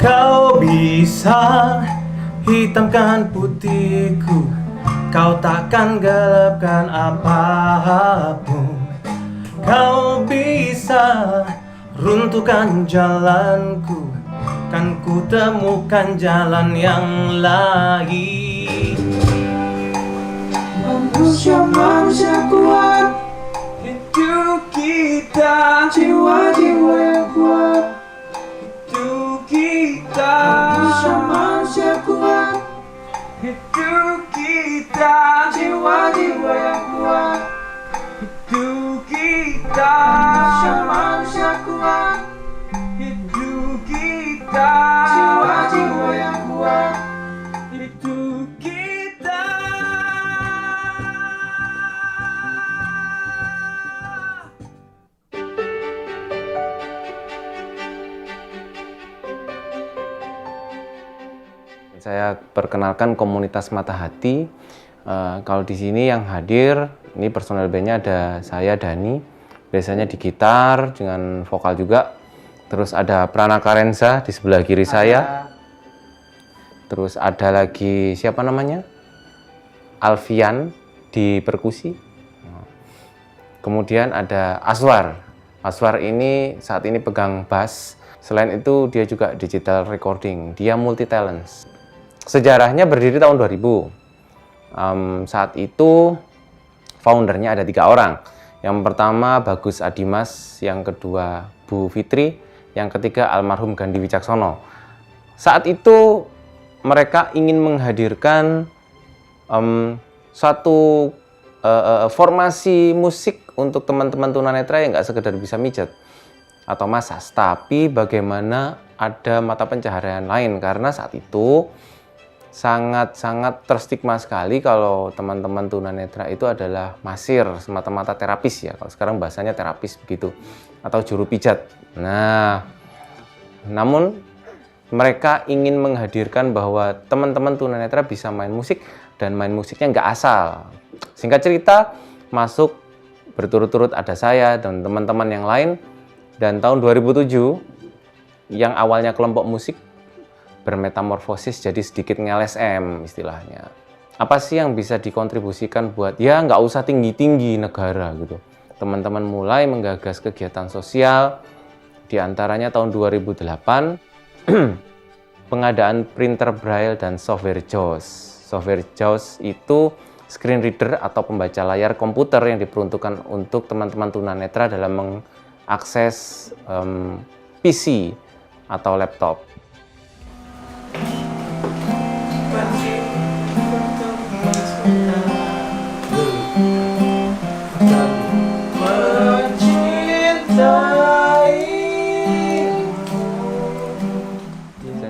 Kau bisa hitamkan putihku, kau takkan gelapkan apapun. Kau bisa runtuhkan jalanku, kan ku temukan jalan yang lain. Manusia kuat, itu kita. Jiwa-jiwa yang kuat, itu kita. Manusia kuat, itu kita. Jiwa-jiwa yang kuat, itu kita. Manusia kuat, itu kita. Jiwa-jiwa yang kuat, itu kita. Saya perkenalkan komunitas Mata Hati. Kalau di sini yang hadir, ini personel bandnya ada saya, Dani. Biasanya di gitar dengan vokal juga. Terus ada Prana Karensa di sebelah kiri saya. Terus ada lagi siapa namanya? Alfian di perkusi. Kemudian ada Aswar. Aswar ini saat ini pegang bass. Selain itu dia juga digital recording. Dia multi talents. Sejarahnya berdiri tahun 2000. Saat itu foundernya ada 3 orang. Yang pertama Bagus Adimas, yang kedua Bu Fitri, yang ketiga almarhum Gandhi Wicaksono. Saat itu mereka ingin menghadirkan suatu formasi musik untuk teman-teman tunanetra yang nggak sekedar bisa mijet atau masas, tapi bagaimana ada mata pencaharian lain, karena saat itu sangat-sangat terstigma sekali kalau teman-teman tunanetra itu adalah masir, semata-mata terapis ya. Kalau sekarang bahasanya terapis begitu, atau juru pijat. Nah, namun mereka ingin menghadirkan bahwa teman-teman tunanetra bisa main musik dan main musiknya nggak asal. Singkat cerita, masuk berturut-turut ada saya dan teman-teman yang lain. Dan tahun 2007, yang awalnya kelompok musik bermetamorfosis jadi sedikit nge-LSM istilahnya. Apa sih yang bisa dikontribusikan buat ya nggak usah tinggi-tinggi negara gitu. Teman-teman mulai menggagas kegiatan sosial, diantaranya tahun 2008 pengadaan printer braille dan software JAWS. Software JAWS itu screen reader atau pembaca layar komputer yang diperuntukkan untuk teman-teman tunanetra dalam mengakses PC atau laptop.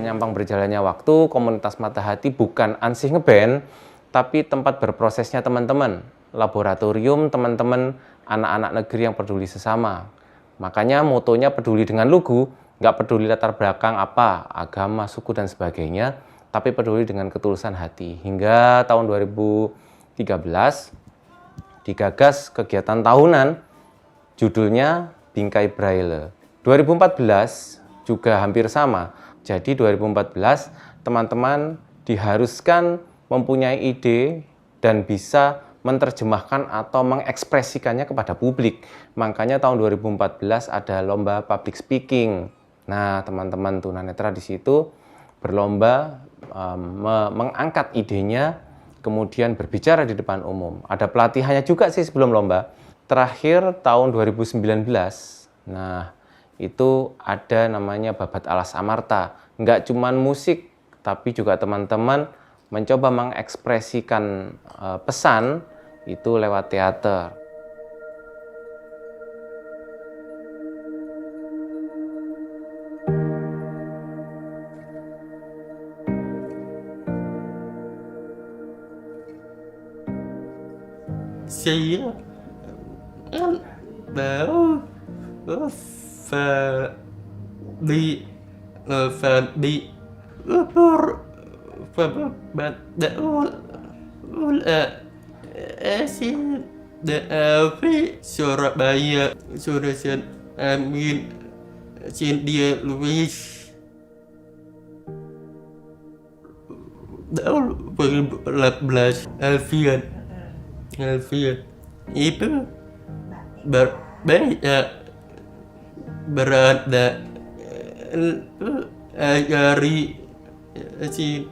Nyampang berjalannya waktu, komunitas Mata Hati bukan ansih ngeband, tapi tempat berprosesnya teman-teman, laboratorium teman-teman anak-anak negeri yang peduli sesama. Makanya motonya peduli dengan lugu, nggak peduli latar belakang apa, agama, suku, dan sebagainya, tapi peduli dengan ketulusan hati. Hingga tahun 2013, digagas kegiatan tahunan, judulnya Bingkai Braille. 2014 juga hampir sama. Jadi 2014 teman-teman diharuskan mempunyai ide dan bisa menerjemahkan atau mengekspresikannya kepada publik. Makanya tahun 2014 ada lomba public speaking. Nah, teman-teman tunanetra di situ berlomba mengangkat idenya, kemudian berbicara di depan umum. Ada pelatihannya juga sih sebelum lomba. Terakhir tahun 2019. Nah, itu ada namanya Babat Alas Amarta. Nggak cuman musik, tapi juga teman-teman mencoba mengekspresikan pesan itu lewat teater. Saya baru Fadi Badul Asin Daafi Surabaya Surasan Amin Cynthia Louis. Daul 2014 Alfian itu banyak berada dari si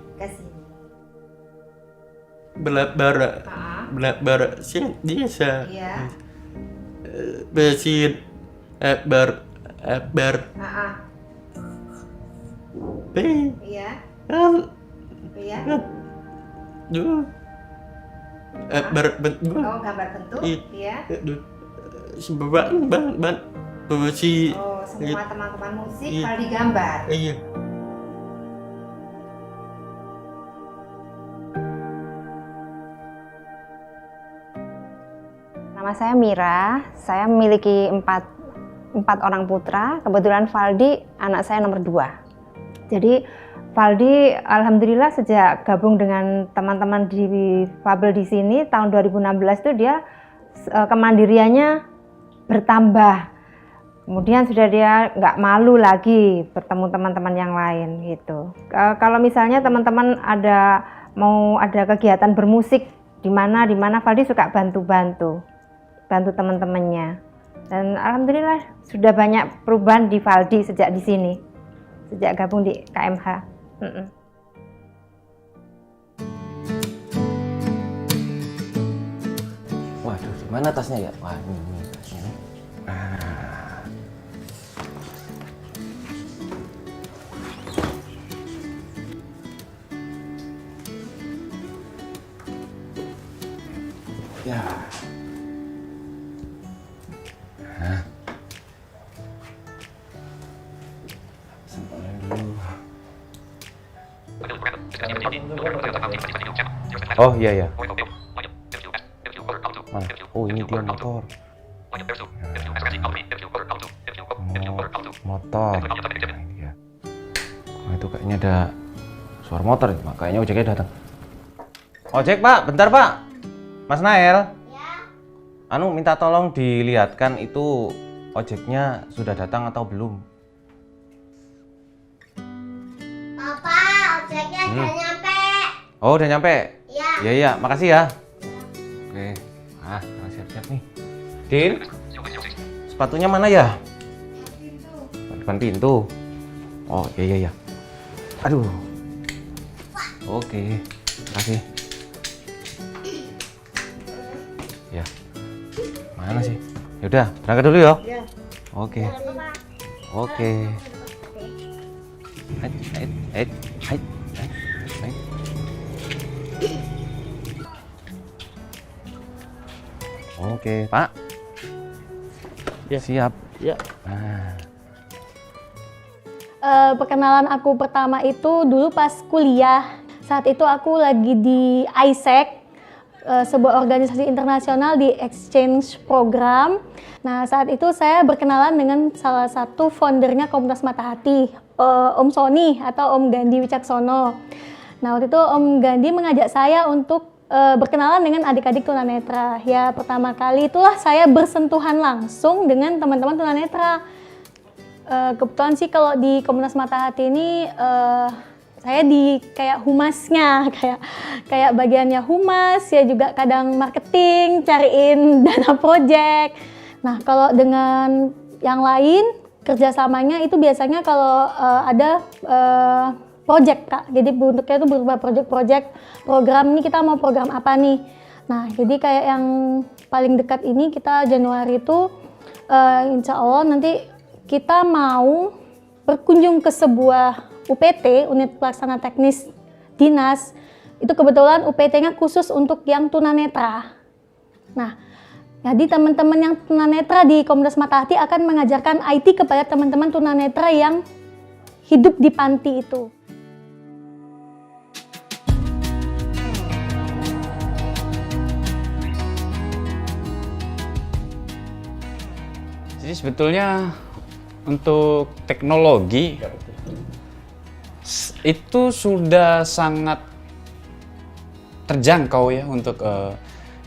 belak-bara si desa besin akbar Iya. Iya. Duh. Bentuk. Oh, gambar bentuk. Iya. Sebab si Oh, semua teman-teman musik kalau digambar. Iya. Nama saya Mira. Saya memiliki empat orang putra. Kebetulan Valdi anak saya nomor 2. Jadi Valdi alhamdulillah sejak gabung dengan teman-teman di Fabel di sini tahun 2016 itu dia kemandiriannya bertambah. Kemudian sudah dia nggak malu lagi bertemu teman-teman yang lain gitu. Kalau misalnya teman-teman mau ada kegiatan bermusik di mana Valdi suka bantu teman-temannya. Dan alhamdulillah sudah banyak perubahan di Valdi sejak di sini, sejak gabung di KMH. Waduh, di mana tasnya ya? Wah, ini tasnya nih. Ya. Simpan dulu. Oh iya ya. Mana? Oh ini dia motor. Motor. Nah, ini dia. Oh, itu kayaknya ada suara motor. Kayaknya ojeknya datang. Ojek Pak, bentar Pak. Mas Nael. Ya. Minta tolong dilihatkan itu ojeknya sudah datang atau belum. Papa, ojeknya udah nyampe. Oh, udah nyampe? Iya. Iya, makasih ya. Oke. Siap-siap nih. Din, sepatunya mana ya? Depan pintu. Oh, iya. Aduh. Oke, makasih. Ya. Mana sih? Yaudah, berangkat dulu ya. Iya. Oke. Oke. Hai. Oke, Pak. Ya. Siap. Ya. Nah. Perkenalan aku pertama itu dulu pas kuliah. Saat itu aku lagi di ISEC, sebuah organisasi internasional di exchange program. Nah, saat itu saya berkenalan dengan salah satu foundernya Komunitas Mata Hati, Om Sony atau Om Gandhi Wicaksono. Nah, waktu itu Om Gandhi mengajak saya untuk berkenalan dengan adik-adik tunanetra. Ya, pertama kali itulah saya bersentuhan langsung dengan teman-teman tunanetra. Kebetulan sih kalau di Komunitas Mata Hati ini saya di kayak humasnya, kayak bagiannya humas, ya juga kadang marketing, cariin dana project. Nah, kalau dengan yang lain kerjasamanya itu biasanya kalau ada project Kak, jadi bentuknya itu berupa project-project program, nih kita mau program apa nih. Nah, jadi kayak yang paling dekat ini kita Januari itu insya Allah nanti kita mau berkunjung ke sebuah UPT, unit pelaksana teknis dinas. Itu kebetulan UPT-nya khusus untuk yang tunanetra. Nah, jadi teman-teman yang tunanetra di Komunitas Mata Hati akan mengajarkan IT kepada teman-teman tunanetra yang hidup di panti itu. Jadi sebetulnya untuk teknologi itu sudah sangat terjangkau ya untuk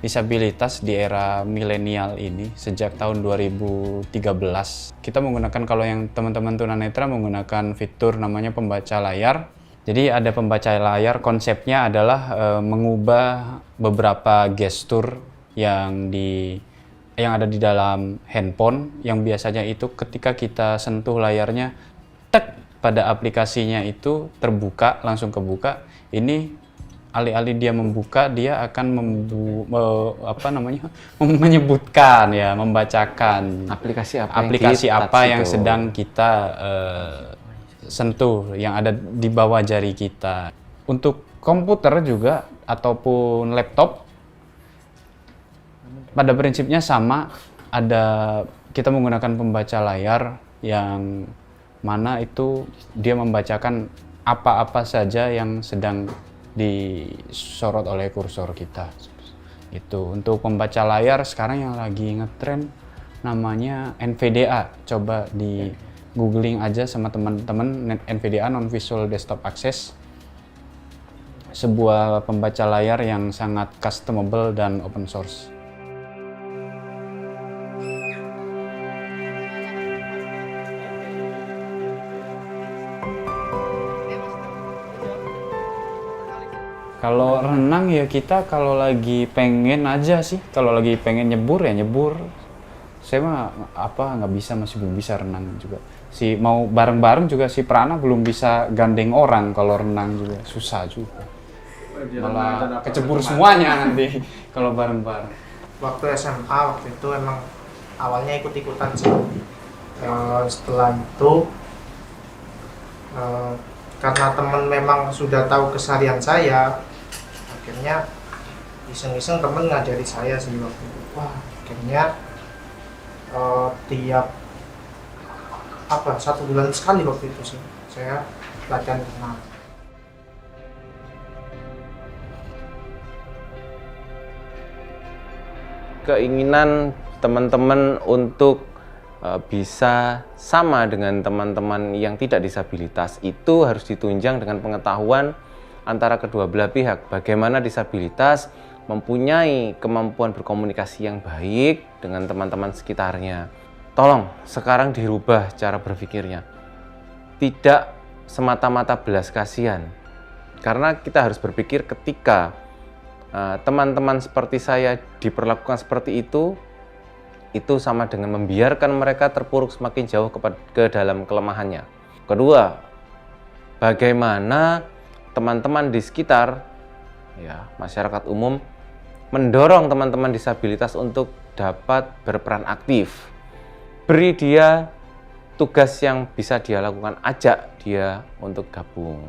disabilitas di era milenial ini sejak tahun 2013. Kita menggunakan, kalau yang teman-teman tunanetra menggunakan fitur namanya pembaca layar. Jadi ada pembaca layar, konsepnya adalah mengubah beberapa gestur yang ada di dalam handphone, yang biasanya itu ketika kita sentuh layarnya, tek, pada aplikasinya itu terbuka, langsung kebuka. Ini alih-alih dia membuka, dia akan menyebutkan ya, membacakan aplikasi apa yang sedang kita sentuh, yang ada di bawah jari kita. Untuk komputer juga ataupun laptop pada prinsipnya sama, kita menggunakan pembaca layar yang mana itu dia membacakan apa-apa saja yang sedang disorot oleh kursor kita. Itu untuk pembaca layar sekarang yang lagi ngetren namanya NVDA. Coba di googling aja sama teman-teman, NVDA, Non-Visual Desktop Access. Sebuah pembaca layar yang sangat customable dan open source. Kalau renang ya kita kalau lagi pengen aja sih, kalau lagi pengen nyebur ya nyebur. Saya mah masih belum bisa renang juga. Mau bareng-bareng juga si Prana belum bisa gandeng orang kalau renang juga, susah juga. Malah kecebur semuanya nanti kalau bareng-bareng. Waktu SMA waktu itu emang awalnya ikut-ikutan sih. Setelah itu karena teman memang sudah tahu keseharian saya, akhirnya iseng-iseng temen ngajari saya sih waktu itu. Wah, akhirnya tiap 1 bulan sekali waktu itu sih saya latihan renang. Keinginan teman-teman untuk bisa sama dengan teman-teman yang tidak disabilitas itu harus ditunjang dengan pengetahuan antara kedua belah pihak. Bagaimana disabilitas mempunyai kemampuan berkomunikasi yang baik dengan teman-teman sekitarnya. Tolong sekarang dirubah cara berpikirnya. Tidak semata-mata belas kasihan. Karena kita harus berpikir ketika teman-teman seperti saya diperlakukan seperti itu sama dengan membiarkan mereka terpuruk semakin jauh ke dalam kelemahannya. Kedua, bagaimana teman-teman di sekitar ya, masyarakat umum mendorong teman-teman disabilitas untuk dapat berperan aktif. Beri dia tugas yang bisa dia lakukan, ajak dia untuk gabung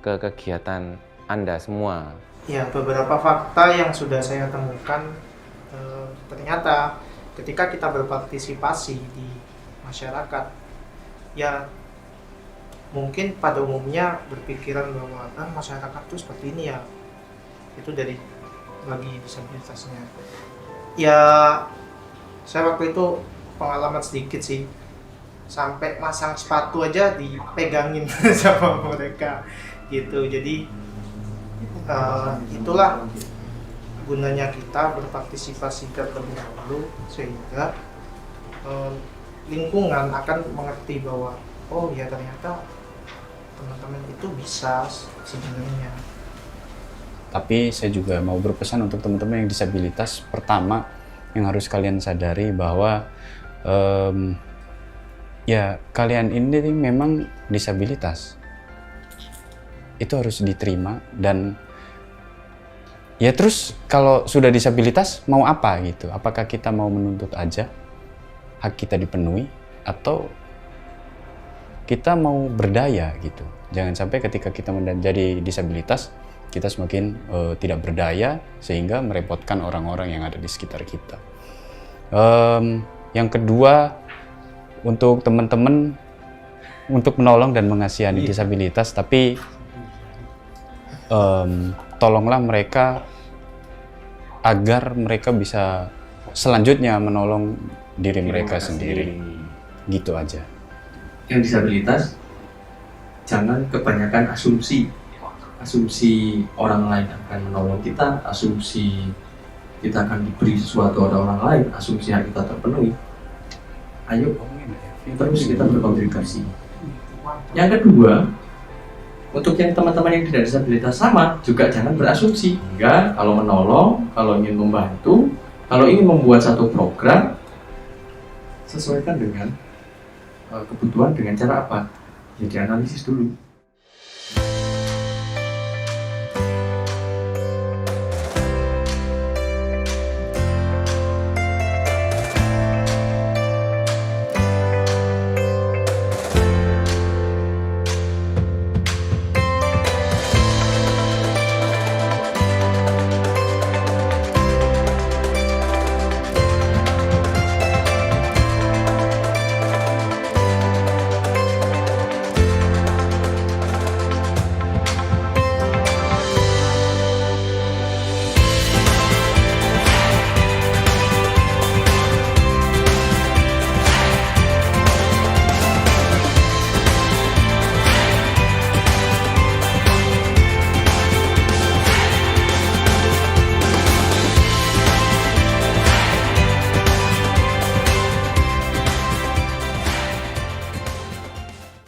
ke kegiatan Anda semua. Ya, beberapa fakta yang sudah saya temukan, ternyata ketika kita berpartisipasi di masyarakat, ya mungkin pada umumnya berpikiran bahwa masyarakat itu seperti ini ya, itu dari bagi disabilitasnya. Ya, saya waktu itu pengalaman sedikit sih, sampai masang sepatu aja dipegangin sama mereka gitu. Jadi itulah gunanya kita berpartisipasi terlebih dahulu, sehingga lingkungan akan mengerti bahwa oh ya ternyata teman-teman itu bisa sebenarnya. Tapi saya juga mau berpesan untuk teman-teman yang disabilitas. Pertama yang harus kalian sadari bahwa ya kalian ini memang disabilitas. Itu harus diterima, dan ya terus kalau sudah disabilitas mau apa gitu? Apakah kita mau menuntut aja hak kita dipenuhi, atau kita mau berdaya gitu? Jangan sampai ketika kita menjadi disabilitas kita semakin tidak berdaya sehingga merepotkan orang-orang yang ada di sekitar kita. Yang kedua, untuk teman-teman untuk menolong dan mengasihani disabilitas, tapi tolonglah mereka agar mereka bisa selanjutnya menolong diri mereka sendiri. Gitu aja. Yang disabilitas jangan kebanyakan asumsi orang lain akan menolong kita, asumsi kita akan diberi sesuatu oleh orang lain, asumsi yang kita terpenuhi. Ayo terus kita berkontribusi. Yang kedua, untuk yang teman-teman yang tidak disabilitas sama juga jangan berasumsi. Enggak, kalau menolong, kalau ingin membantu, kalau ingin membuat satu program, sesuaikan dengan kebutuhan dengan cara apa? Ya dianalisis dulu.